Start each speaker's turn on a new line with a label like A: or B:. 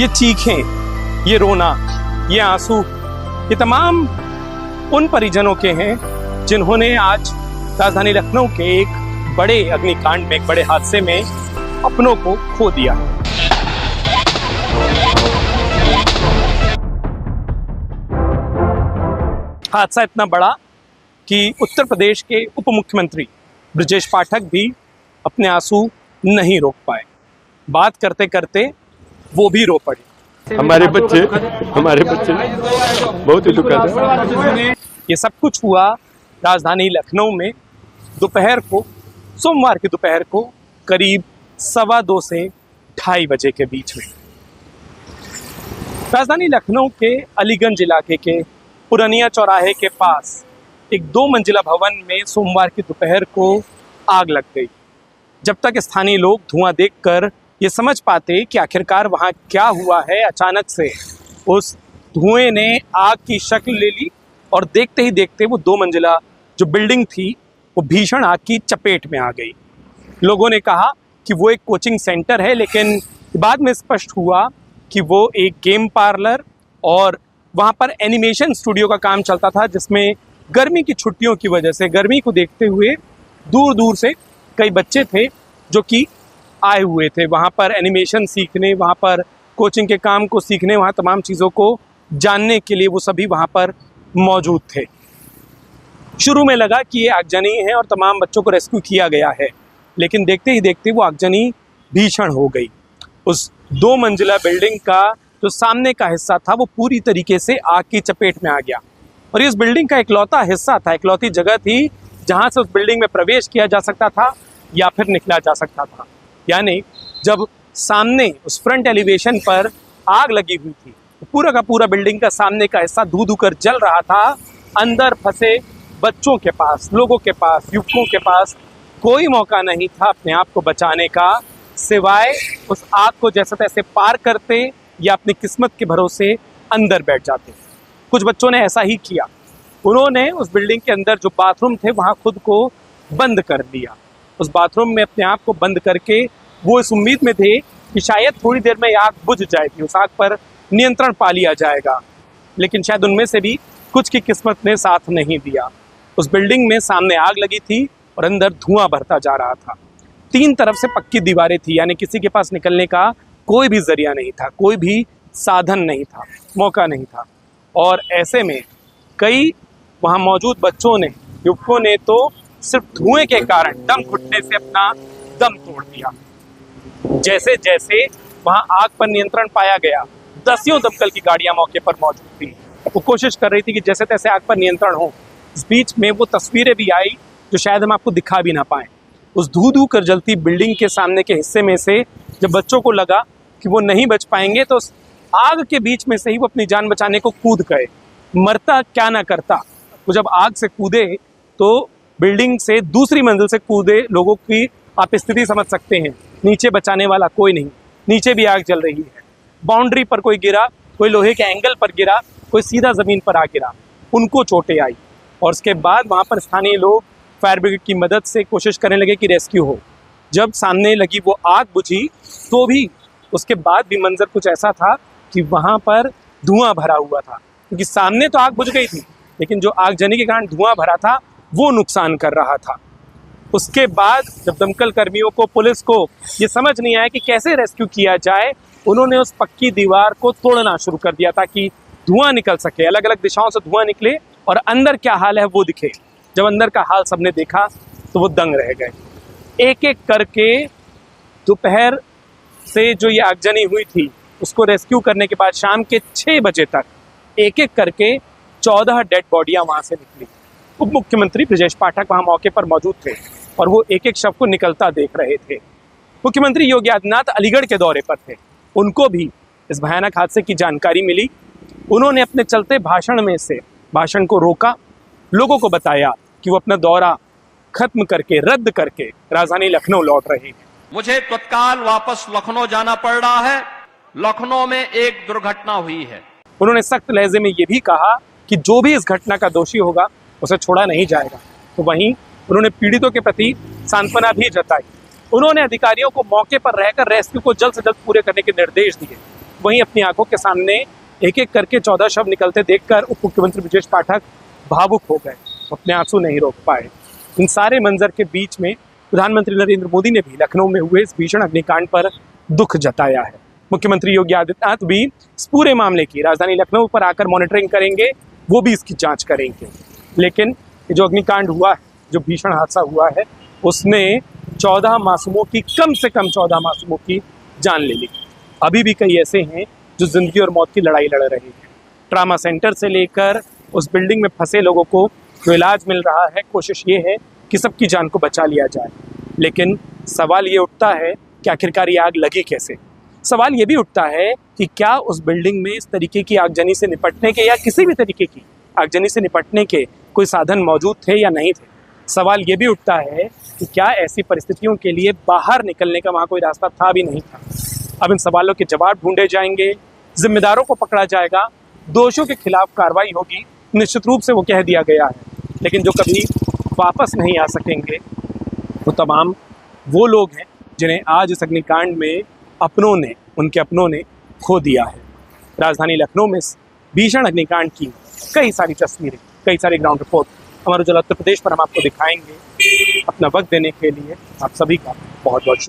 A: ये चीखें, ये रोना, ये आंसू, ये तमाम उन परिजनों के हैं जिन्होंने आज राजधानी लखनऊ के एक बड़े अग्निकांड में, एक बड़े हादसे में अपनों को खो दिया। हादसा इतना बड़ा कि उत्तर प्रदेश के उप मुख्यमंत्री ब्रजेश पाठक भी अपने आंसू नहीं रोक पाए। बात करते करते वो भी रो पड़े।
B: हमारे बच्चे बहुत ही दुखद है।
A: ये सब कुछ हुआ राजधानी लखनऊ में दोपहर को, सोमवार की दोपहर को करीब 2:15 से 2:30 बजे के बीच में। राजधानी लखनऊ के अलीगंज इलाके के पुरानिया चौराहे के पास एक 2 मंजिला भवन में सोमवार की दोपहर को आग लग गई। जब तक स्थानीय लोग धुआं देखकर ये समझ पाते कि आखिरकार वहाँ क्या हुआ है, अचानक से उस धुएं ने आग की शक्ल ले ली और देखते ही देखते वो 2 मंजिला जो बिल्डिंग थी वो भीषण आग की चपेट में आ गई। लोगों ने कहा कि वो एक कोचिंग सेंटर है, लेकिन बाद में स्पष्ट हुआ कि वो एक गेम पार्लर और वहाँ पर एनिमेशन स्टूडियो का काम चलता था, जिसमें गर्मी की छुट्टियों की वजह से, गर्मी को देखते हुए दूर दूर से कई बच्चे थे जो कि आए हुए थे वहाँ पर एनिमेशन सीखने, वहाँ पर कोचिंग के काम को सीखने, वहाँ तमाम चीज़ों को जानने के लिए वो सभी वहाँ पर मौजूद थे। शुरू में लगा कि ये आगजनी है और तमाम बच्चों को रेस्क्यू किया गया है, लेकिन देखते ही देखते वो आगजनी भीषण हो गई। उस 2 मंजिला बिल्डिंग का जो सामने का हिस्सा था वो पूरी तरीके से आग की चपेट में आ गया और इस बिल्डिंग का इकलौता हिस्सा था, इकलौती जगह थी जहाँ से उस बिल्डिंग में प्रवेश किया जा सकता था या फिर निकला जा सकता था। यानी जब सामने उस फ्रंट एलिवेशन पर आग लगी हुई थी, तो पूरा का पूरा बिल्डिंग का सामने का हिस्सा धू धू कर जल रहा था। अंदर फंसे बच्चों के पास, लोगों के पास, युवकों के पास कोई मौका नहीं था अपने आप को बचाने का, सिवाय उस आग को जैसे तैसे पार करते या अपनी किस्मत के भरोसे अंदर बैठ जाते। कुछ बच्चों ने ऐसा ही किया। उन्होंने उस बिल्डिंग के अंदर जो बाथरूम थे वहाँ खुद को बंद कर दिया। उस बाथरूम में अपने आप को बंद करके वो इस उम्मीद में थे कि शायद थोड़ी देर में आग बुझ जाएगी, उस आग पर नियंत्रण पा लिया जाएगा, लेकिन शायद उनमें से भी कुछ की किस्मत ने साथ नहीं दिया। उस बिल्डिंग में सामने आग लगी थी और अंदर धुआं भरता जा रहा था। 3 तरफ से पक्की दीवारें थी, यानी किसी के पास निकलने का कोई भी जरिया नहीं था, कोई भी साधन नहीं था, मौका नहीं था। और ऐसे में कई वहाँ मौजूद बच्चों ने, युवकों ने तो सिर्फ धुएं के कारण दम घुटने से अपना दम तोड़ दिया। जैसे जैसे वहां आग पर नियंत्रण पाया गया, दसियों दमकल की गाड़ियां मौके पर मौजूद थी। वो कोशिश कर रही थी कि जैसे तैसे आग पर नियंत्रण हो। इस बीच में वो तस्वीरें भी आई जो शायद हम आपको दिखा भी ना पाए। उस धू धू कर जलती बिल्डिंग के सामने के हिस्से में से जब बच्चों को लगा कि वो नहीं बच पाएंगे, तो उस आग के बीच में से ही वो अपनी जान बचाने को कूद गए। मरता क्या ना करता, वो जब आग से कूदे तो बिल्डिंग से दूसरी मंजिल से कूदे लोगों की आप स्थिति समझ सकते हैं। नीचे बचाने वाला कोई नहीं, नीचे भी आग जल रही है। बाउंड्री पर कोई गिरा, कोई लोहे के एंगल पर गिरा, कोई सीधा ज़मीन पर आ गिरा, उनको चोटें आई। और उसके बाद वहाँ पर स्थानीय लोग फायर ब्रिगेड की मदद से कोशिश करने लगे कि रेस्क्यू हो। जब सामने लगी वो आग बुझी तो भी उसके बाद भी मंजर कुछ ऐसा था कि वहाँ पर धुआं भरा हुआ था, क्योंकि सामने तो आग बुझ गई थी, लेकिन जो आगजनी के कारण धुआं भरा था वो नुकसान कर रहा था। उसके बाद जब दमकल कर्मियों को, पुलिस को ये समझ नहीं आया कि कैसे रेस्क्यू किया जाए, उन्होंने उस पक्की दीवार को तोड़ना शुरू कर दिया ताकि धुआं निकल सके, अलग अलग दिशाओं से धुआं निकले और अंदर क्या हाल है वो दिखे। जब अंदर का हाल सबने देखा तो वो दंग रह गए। एक एक करके दोपहर से जो ये आगजनी हुई थी उसको रेस्क्यू करने के बाद शाम के 6 बजे तक एक एक करके 14 डेड बॉडियां वहां से निकली। उप मुख्यमंत्री ब्रजेश पाठक वहां मौके पर मौजूद थे और वो एक एक शव को निकलता देख रहे थे। मुख्यमंत्री योगी आदित्यनाथ अलीगढ़ के दौरे पर थे, उनको भी इस भयानक हादसे की जानकारी मिली। उन्होंने अपने चलते भाषण में से भाषण को रोका, लोगों को बताया कि वो अपना दौरा खत्म करके, रद्द करके राजधानी लखनऊ लौट रहे हैं।
C: मुझे तत्काल वापस लखनऊ जाना पड़ रहा है। लखनऊ में एक दुर्घटना हुई है।
A: उन्होंने सख्त लहजे में ये भी कहा कि जो भी इस घटना का दोषी होगा उसे छोड़ा नहीं जाएगा। तो वहीं उन्होंने पीड़ितों के प्रति सांत्वना भी जताई। उन्होंने अधिकारियों को मौके पर रहकर रेस्क्यू को जल्द से जल्द पूरे करने के निर्देश दिए। वहीं अपनी आंखों के सामने एक एक करके 14 शव निकलते देखकर उप मुख्यमंत्री ब्रजेश पाठक भावुक हो गए, अपने आंसू नहीं रोक पाए। इन सारे मंजर के बीच में प्रधानमंत्री नरेंद्र मोदी ने भी लखनऊ में हुए इस भीषण अग्निकांड पर दुख जताया है। मुख्यमंत्री योगी आदित्यनाथ भी इस पूरे मामले की राजधानी लखनऊ पर आकर मॉनिटरिंग करेंगे, वो भी इसकी जांच करेंगे। लेकिन ये जो अग्निकांड हुआ है, जो भीषण हादसा हुआ है, उसने 14 मासूमों की, कम से कम 14 मासूमों की जान ले ली। अभी भी कई ऐसे हैं जो जिंदगी और मौत की लड़ाई लड़ रहे हैं। ट्रामा सेंटर से लेकर उस बिल्डिंग में फंसे लोगों को जो इलाज मिल रहा है, कोशिश ये है कि सबकी जान को बचा लिया जाए। लेकिन सवाल ये उठता है कि आखिरकार ये आग लगी कैसे। सवाल ये भी उठता है कि क्या उस बिल्डिंग में इस तरीके की आगजनी से निपटने के या किसी भी तरीके की आगजनी से निपटने के कोई साधन मौजूद थे या नहीं थे। सवाल ये भी उठता है कि क्या ऐसी परिस्थितियों के लिए बाहर निकलने का वहाँ कोई रास्ता था भी नहीं था। अब इन सवालों के जवाब ढूंढे जाएंगे, जिम्मेदारों को पकड़ा जाएगा, दोषियों के खिलाफ कार्रवाई होगी। निश्चित रूप से वो कह दिया गया है, लेकिन जो कभी वापस नहीं आ सकेंगे वो तमाम वो लोग हैं जिन्हें आज इस अग्निकांड में उनके अपनों ने खो दिया है। राजधानी लखनऊ में इस भीषण अग्निकांड की कई सारी तस्वीरें, कई सारी ग्राउंड रिपोर्ट हमारे उजाला उत्तर प्रदेश पर हम आपको दिखाएंगे। अपना वक्त देने के लिए आप सभी का बहुत बहुत शुक्रिया।